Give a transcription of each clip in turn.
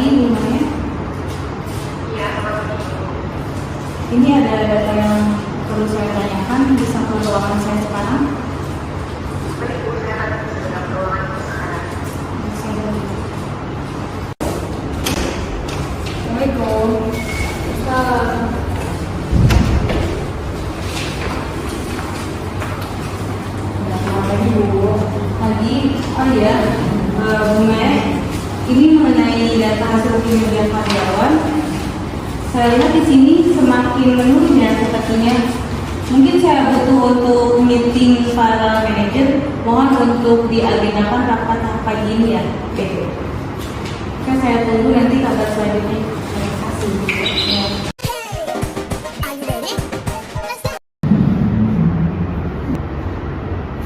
gimana? Ini ada data yang perlu saya tanyakan, bisa ke ruangan saya sekarang? Assalamualaikum. Selamat pagi Bu. Pagi, ya, Bu Mei, ini mengenai data hasil kinerja karyawan. Saya lihat di sini semakin menurun ya sepertinya. Mungkin saya butuh untuk meeting para manajer. Mohon untuk diagendakan rapat pagi ini ya. Oke. Oke, saya tunggu nanti kabar selanjutnya. Terima kasih. Ya.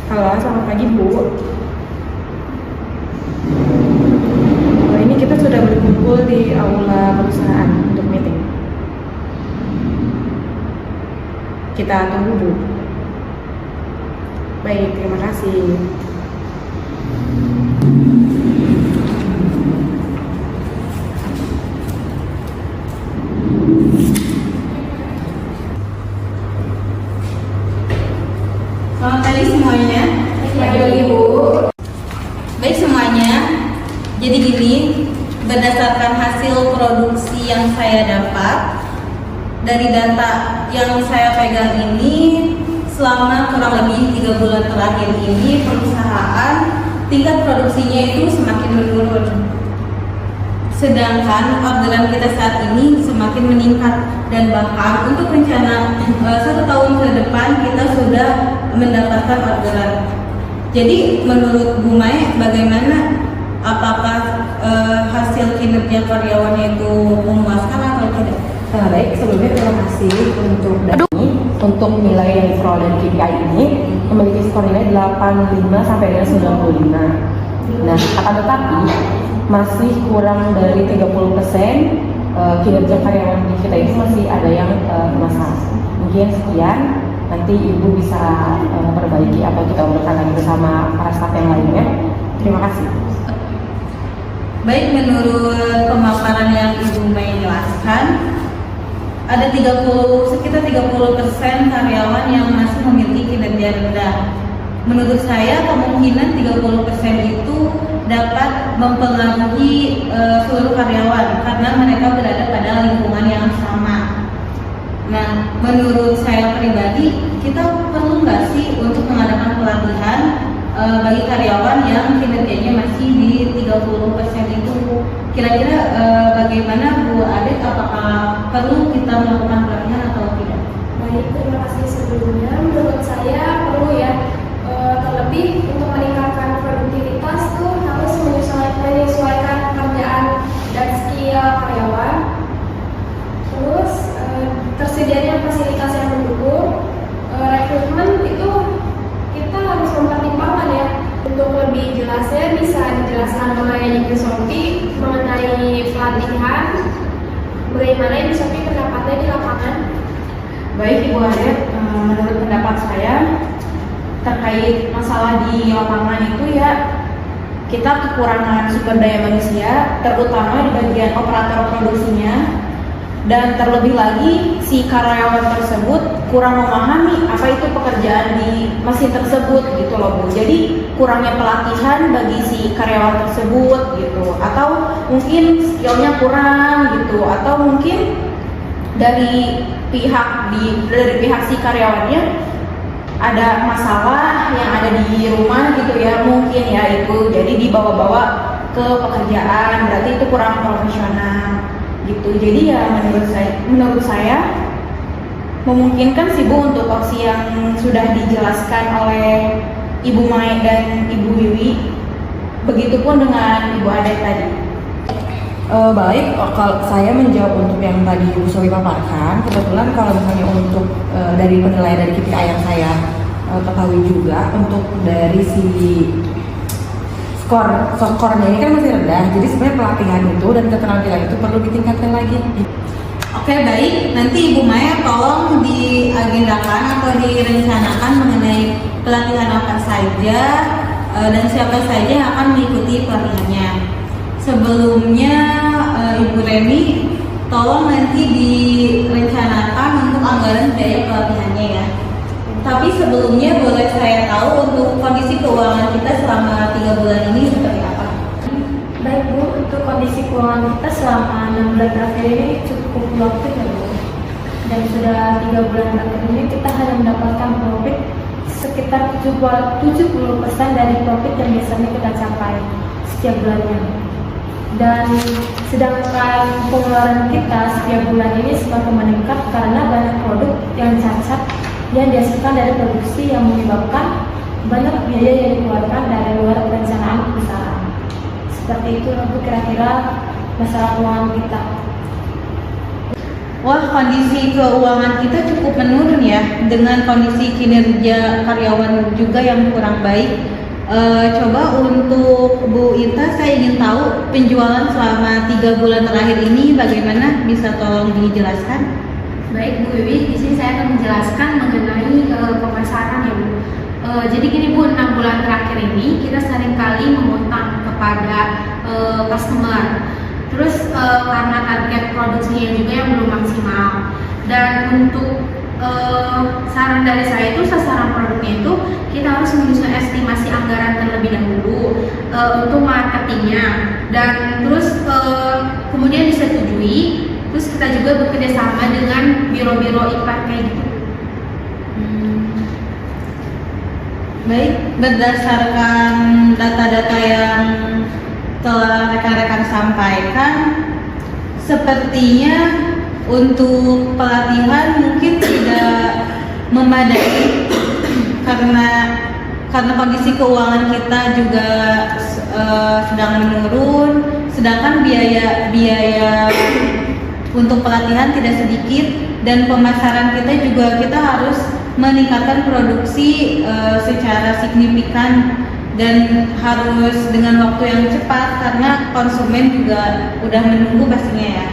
Halo, selamat pagi Bu. Ini kita sudah berkumpul di aula perusahaan untuk meeting. Kita tunggu Bu. Baik, terima kasih. Selamat pagi semuanya. Pagi Bu. Baik semuanya. Jadi gini, berdasarkan hasil produksi yang saya dapat dari data yang saya pegang ini, selama kurang lebih 3 bulan terakhir ini perusahaan tingkat produksinya itu semakin menurun. Sedangkan orderan kita saat ini semakin meningkat, dan bahkan untuk rencana 1 tahun ke depan kita sudah mendapatkan orderan. Jadi menurut Bu Mai bagaimana? Apakah hasil kinerja karyawannya itu memuaskan atau tidak? Baik, sebelumnya terima kasih untuk untuk nilai yang diperoleh dari KPI ini memiliki skor nilai 85 sampai dengan 95. Nah, akan tetapi masih kurang dari 30% kinerja karyawan di kita itu masih ada yang masalah. Mungkin sekian, nanti Ibu bisa perbaiki atau kita urutkan lagi bersama para staf yang lainnya. Terima kasih. Baik, menurut pemaparan yang Ibu Mei jelaskan, ada sekitar 30% karyawan yang masih memiliki kinerja rendah. Menurut saya kemungkinan 30% itu dapat mempengaruhi seluruh karyawan karena mereka berada pada lingkungan yang sama. Nah, menurut saya pribadi, kita perlu nggak sih untuk mengadakan pelatihan bagi karyawan yang kinerjanya masih di 30% itu? Kira-kira bagaimana Bu Adet, apakah perlu kita melakukan pelatihan atau tidak? Baik, terima kasih sebelumnya. Menurut saya perlu ya, terlebih untuk meningkatkan produktivitas tuh harus menyesuaikan pekerjaan dan skill karyawan. Terus tersedianya fasilitas yang mendukung, rekrutmen itu kita harus mempertimbangkan ya. Untuk lebih jelasnya bisa dijelaskan oleh Ibu Sophie mengenai pelatihan, bagaimana Ibu Sophie pendapatnya di lapangan. Baik Ibu Adet, menurut pendapat saya terkait masalah di lapangan itu ya, kita kekurangan sumber daya manusia, terutama di bagian operator produksinya, dan terlebih lagi si karyawan tersebut kurang memahami apa itu pekerjaan di mesin tersebut gitu loh Bu. Jadi kurangnya pelatihan bagi si karyawan tersebut gitu, atau mungkin skillnya kurang gitu, atau mungkin dari pihak si karyawannya ada masalah yang ada di rumah gitu ya, mungkin ya itu jadi dibawa-bawa ke pekerjaan, berarti itu kurang profesional gitu. Jadi ya menurut saya memungkinkan sih Bu untuk opsi yang sudah dijelaskan oleh Ibu Mai dan Ibu Wiwi, begitupun dengan Ibu Adet tadi. Baik, kalau saya menjawab untuk yang tadi Ibu Sowi paparkan, kebetulan kalau misalnya untuk dari penilaian dari KPI yang saya ketahui juga, untuk dari si skornya ini kan masih rendah, jadi sebenarnya pelatihan itu dan keterampilan itu perlu ditingkatkan lagi. Oke, baik, nanti Ibu Maya tolong diagendakan atau direncanakan mengenai pelatihan apa saja dan siapa saja yang akan mengikuti pelatihannya. Sebelumnya Ibu Reni, tolong nanti direncanakan untuk anggaran biaya pelatihannya ya. Tapi sebelumnya boleh saya tahu untuk kondisi keuangan kita selama 3 bulan ini seperti apa? Baik Bu, untuk kondisi keuangan kita selama 6 bulan terakhir ini cukup waktu ya Bu. Dan sudah 3 bulan terakhir ini kita hanya mendapatkan profit sekitar 70% dari profit yang biasanya kita capai setiap bulannya. Dan sedangkan pengeluaran kita setiap bulan ini semakin meningkat karena banyak produk yang cacat yang dihasilkan dari produksi yang menyebabkan banyak biaya yang dikeluarkan dari luar perencanaan perusahaan. Seperti itu Bu kira-kira masalah keuangan kita. Wah, kondisi keuangan kita cukup menurun ya, dengan kondisi kinerja karyawan juga yang kurang baik. Coba untuk Bu Ita, saya ingin tahu penjualan selama 3 bulan terakhir ini bagaimana, bisa tolong dijelaskan? Baik Bu Wiwi, di sini saya akan menjelaskan mengenai pemasaran ya Bu. Jadi gini Bu, 6 bulan terakhir ini kita seringkali mengutang kepada customer. Terus karena target produksinya juga yang belum maksimal. Dan untuk saran dari saya itu, sasaran produknya itu kita harus menyusun estimasi anggaran terlebih dahulu untuk marketingnya. Dan terus kemudian disetujui. Terus kita juga bekerja sama dengan biro-biro iklan kayak gitu. Baik, berdasarkan data-data yang telah rekan-rekan sampaikan, sepertinya untuk pelatihan mungkin tidak memadai karena kondisi keuangan kita juga sedang menurun, sedangkan biaya untuk pelatihan tidak sedikit, dan pemasaran kita juga kita harus meningkatkan produksi secara signifikan dan harus dengan waktu yang cepat karena konsumen juga udah menunggu pastinya ya.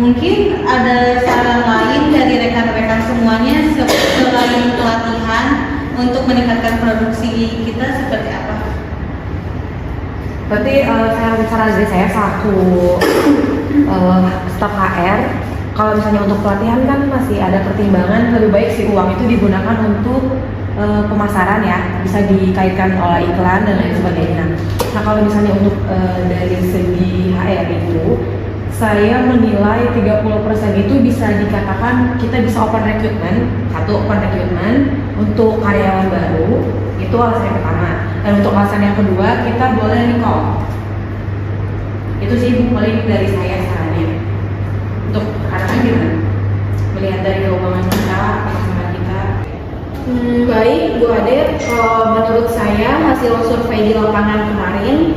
Mungkin ada saran lain dari rekan-rekan semuanya selain pelatihan untuk meningkatkan produksi kita seperti apa? Berarti saran dari saya selaku staf HR, kalau misalnya untuk pelatihan kan masih ada pertimbangan lebih baik si uang itu digunakan untuk pemasaran ya, bisa dikaitkan oleh iklan dan lain sebagainya. Nah kalau misalnya untuk dari segi HR itu, saya menilai 30% itu bisa dikatakan kita bisa open recruitment, open recruitment untuk karyawan baru, itu alasan yang pertama. Dan untuk alasan yang kedua, kita boleh recall. Itu sih paling dari saya sarannya. Untuk rekan-rekan gimana? Melihat dari keuangan kita, pemasaran kita. Baik Bu Adet, menurut saya hasil survei di lapangan kemarin,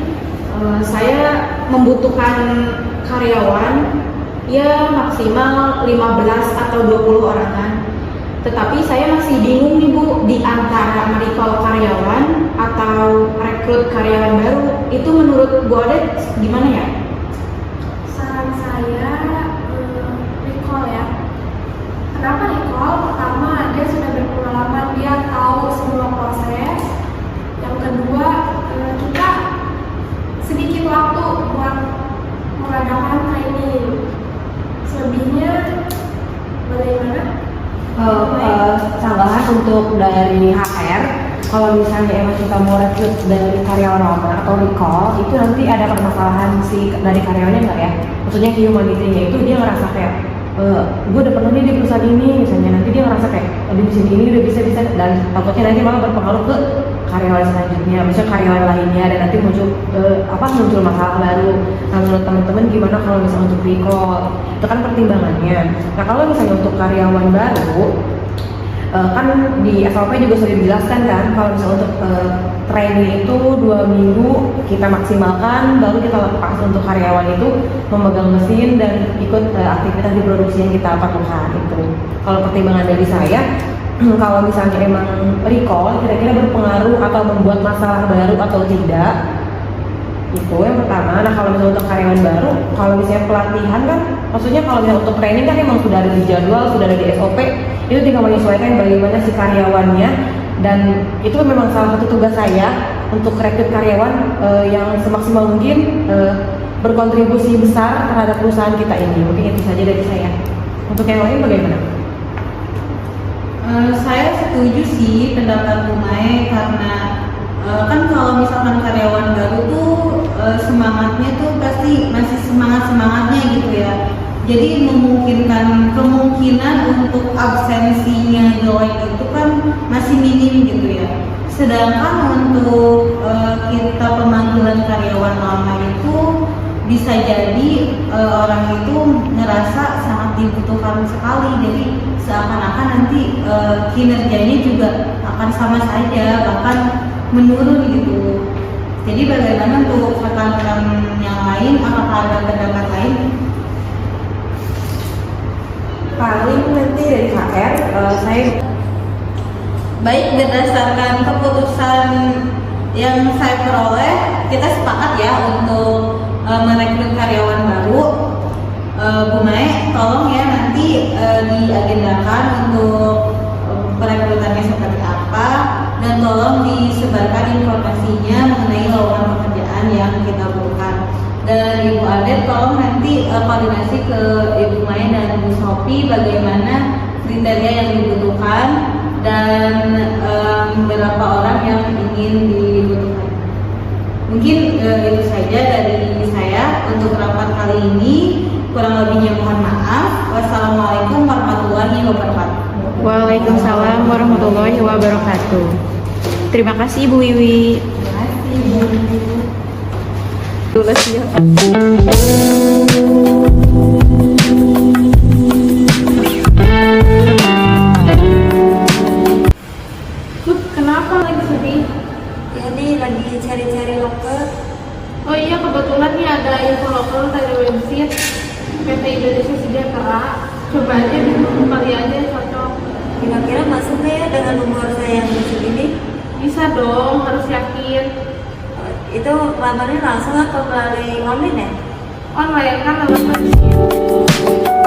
saya membutuhkan karyawan ya maksimal 15 atau 20 orangan. Tetapi saya masih bingung nih Bu, di antara merecall karyawan atau rekrut karyawan baru, itu menurut Bu Adet gimana ya? Saran saya recall ya. Kenapa recall? Pertama, dia sudah berpengalaman, dia tahu semua proses. Yang kedua, kita sedikit waktu buat mengadakan training. Selebihnya bagaimana? Tambahan untuk dari HR, kalau misalnya emang kita mau rekrut dari karyawan lama atau recall, itu nanti ada permasalahan dari karyawannya nggak ya? Maksudnya humanity-nya itu dia ngerasa kayak gue udah pernah nih di perusahaan ini, misalnya nanti dia ngerasa kayak di sini ini udah bisa dan takutnya nanti malah berpengaruh ke karyawan selanjutnya, misalnya karyawan lainnya, dan nanti muncul masalah baru. Nah menurut teman-teman gimana kalau misalnya untuk recall? Itu kan pertimbangannya. Nah kalau misalnya untuk karyawan baru, kan di SOP juga sudah dijelaskan kan, kalau misalnya untuk training itu 2 minggu kita maksimalkan, baru kita lepas untuk karyawan itu memegang mesin dan ikut aktivitas di produksi yang kita perlukan itu. Kalau pertimbangan dari saya, kalau misalnya emang recall kira-kira berpengaruh atau membuat masalah baru atau tidak, itu yang pertama. Nah kalau misalnya untuk karyawan baru, kalau misalnya pelatihan kan, maksudnya kalau misalnya untuk training kan emang sudah ada di jadwal, sudah ada di SOP, itu tinggal menyesuaikan bagaimana si karyawannya. Dan itu memang salah satu tugas saya untuk rekrut karyawan yang semaksimal mungkin berkontribusi besar terhadap perusahaan kita ini. Mungkin itu saja dari saya. Untuk yang lain bagaimana? Saya setuju sih pendapat Bu Mae karena kan kalau misalkan karyawan baru tuh semangatnya tuh pasti masih semangatnya gitu ya. Jadi kemungkinan untuk absensinya jelek itu kan masih minim gitu ya. Sedangkan untuk kita pemanggilan karyawan lama itu bisa jadi orang itu ngerasa sangat dibutuhkan sekali, jadi seakan-akan nanti kinerjanya juga akan sama saja, bahkan menurun gitu. Jadi bagaimana untuk rekan-rekan yang lain, apakah ada pendapat lain? Paling nanti dari HR, saya Baik, berdasarkan keputusan yang saya peroleh, kita sepakat ya untuk merekrut karyawan baru. Bu Mae, tolong ya nanti diagendakan untuk perekrutannya seperti apa, dan tolong disebarkan informasinya mengenai lowongan pekerjaan yang kita butuhkan. Dan Ibu Adet, tolong nanti koordinasi ke Ibu Mae dan Bu Sophie bagaimana kriteria yang dibutuhkan dan berapa orang yang ingin dibutuhkan. Mungkin itu saja dari saya untuk rapat kali ini. Kurang lebihnya mohon maaf. Wassalamualaikum warahmatullahi wabarakatuh. Waalaikumsalam warahmatullahi wabarakatuh. Terima kasih Bu Wiwi. Terima kasih Bu. Tulis ya. Kenapa lagi sedih? Ya nih lagi cari-cari loker. Oh iya, kebetulan nih ada info lokal dari website PT Indonesia Sejahtera. Coba aja dulu, kali aja cocok. Kira-kira masuk nggak ya dengan umur saya yang segini? Bisa dong, harus yakin. Itu lamarnya langsung atau melalui online ya? Online kan lewat website.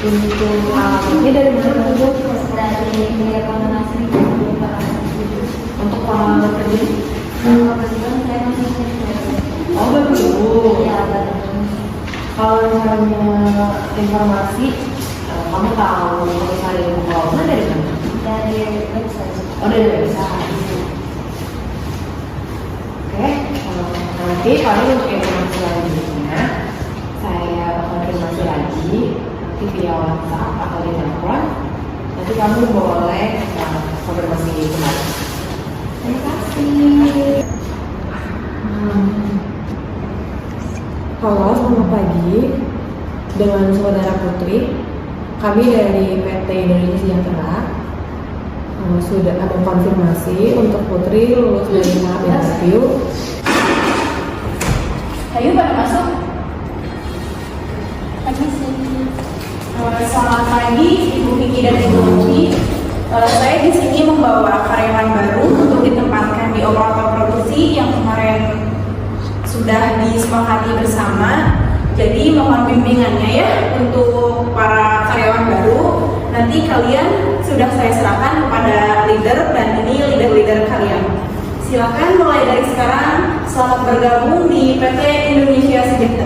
untuk alamatnya dari mana Bu? Dari rekomendasi Untuk pengalaman kerja? kebetulan saya masih kerja. Oh betul. Iya betul. Kalau misalnya informasi, kamu tahu perusahaan yang mau dari mana? Dari website. Oh dari website. Oke, nanti paling untuk informasi selanjutnya saya konfirmasi lagi nanti via WhatsApp atau di telepon. Nanti kamu boleh konfirmasi kembali. Terima kasih. Halo, selamat pagi. Dengan saudara Putri, kami dari PT Indonesia Sejahtera sudah ada konfirmasi untuk Putri lulus dari tahap interview. Ayo pada masuk. Selamat pagi Ibu Vicky dan Ibu Uci. Saya di sini membawa karyawan baru untuk ditempatkan di operator produksi yang kemarin sudah disepakati bersama. Jadi mohon bimbingannya ya untuk para karyawan baru. Nanti kalian sudah saya serahkan kepada leader dan ini leader-leader kalian. Silakan mulai dari sekarang selamat bergabung di PT Indonesia Sejahtera.